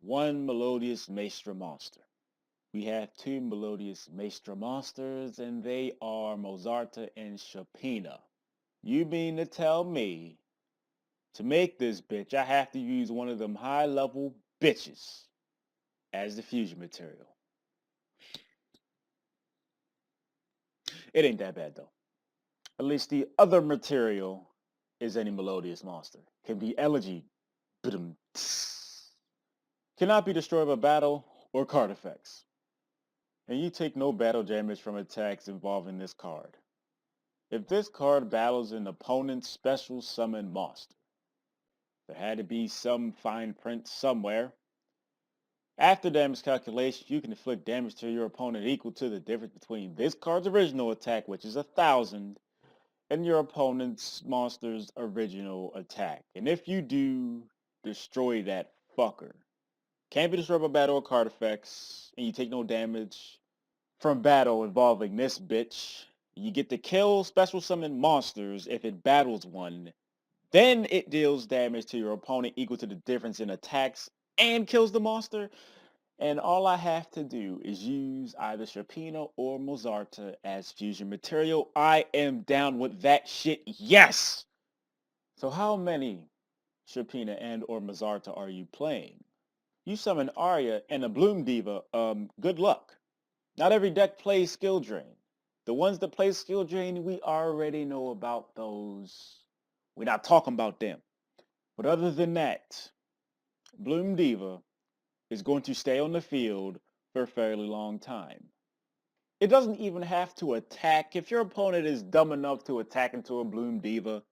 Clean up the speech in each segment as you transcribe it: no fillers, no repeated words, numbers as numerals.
one Melodious Maestro monster. We have two Melodious Maestro monsters, and they are Mozarta and Chapina. You mean to tell me, to make this bitch, I have to use one of them high-level bitches as the fusion material? It ain't that bad, though. At least the other material is any Melodious monster. Can be elegy. Cannot be destroyed by battle or card effects. And you take no battle damage from attacks involving this card. If this card battles an opponent's special summon monster, there had to be some fine print somewhere. After damage calculation, you can inflict damage to your opponent equal to the difference between this card's original attack, which is 1,000, and your opponent's monster's original attack. And if you do, destroy that fucker. Can't be destroyed by battle or card effects, and you take no damage from battle involving this bitch. You get to kill special summon monsters if it battles one. Then it deals damage to your opponent equal to the difference in attacks and kills the monster. And all I have to do is use either Chapina or Mozarta as fusion material. I am down with that shit, yes! So how many Chapina and or Mozarta are you playing? You summon Arya and a Bloom Diva, good luck. Not every deck plays Skill Drain. The ones that play Skill Drain, we already know about those. We're not talking about them. But other than that, Bloom Diva is going to stay on the field for a fairly long time. It doesn't even have to attack. If your opponent is dumb enough to attack into a Bloom Diva,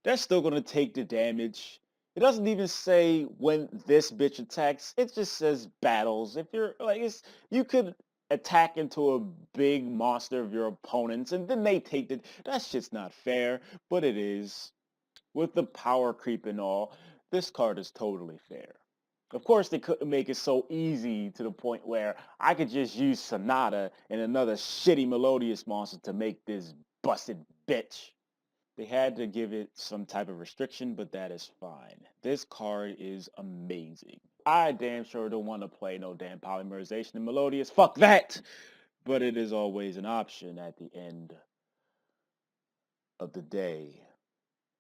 they're still going to take the damage. It doesn't even say when this bitch attacks. It just says battles. If you're like, you could attack into a big monster of your opponents and then they take it. That shit's not fair, but it is. With the power creep and all, this card is totally fair. Of course, they couldn't make it so easy to the point where I could just use Sonata and another shitty Melodious monster to make this busted bitch. They had to give it some type of restriction, but that is fine. This card is amazing. I damn sure don't want to play no damn polymerization in Melodious. Fuck that! But it is always an option at the end of the day.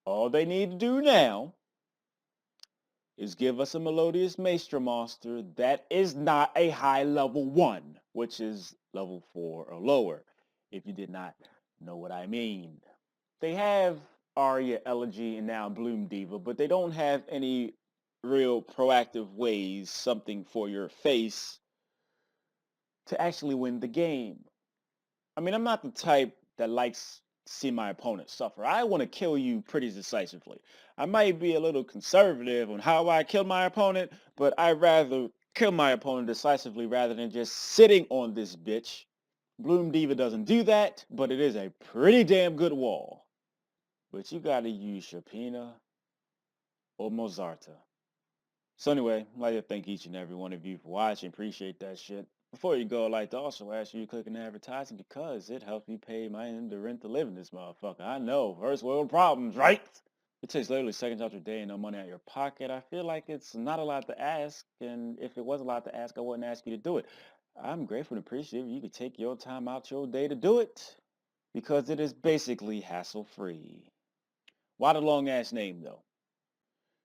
All they need to do now is give us a Melodious Maestro monster that is not a high level 1, which is level 4 or lower, if you did not know what I mean. They have Arya, Elegy, and now Bloom Diva, but they don't have any real proactive ways, something for your face, to actually win the game. I mean, I'm not the type that likes to see my opponent suffer. I want to kill you pretty decisively. I might be a little conservative on how I kill my opponent, but I'd rather kill my opponent decisively rather than just sitting on this bitch. Bloom Diva doesn't do that, but it is a pretty damn good wall. But you gotta use Chapina or Mozarta. So anyway, I'd like to thank each and every one of you for watching. Appreciate that shit. Before you go, I'd like to also ask you to click on advertising because it helps me pay my end to rent to live in this motherfucker. I know, first world problems, right? It takes literally seconds out your day and no money out of your pocket. I feel like it's not a lot to ask, and if it was a lot to ask, I wouldn't ask you to do it. I'm grateful and appreciative you could take your time out your day to do it because it is basically hassle-free. Why the long-ass name, though?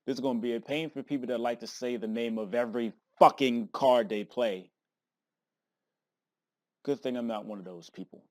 This is going to be a pain for people that like to say the name of every fucking card they play. Good thing I'm not one of those people.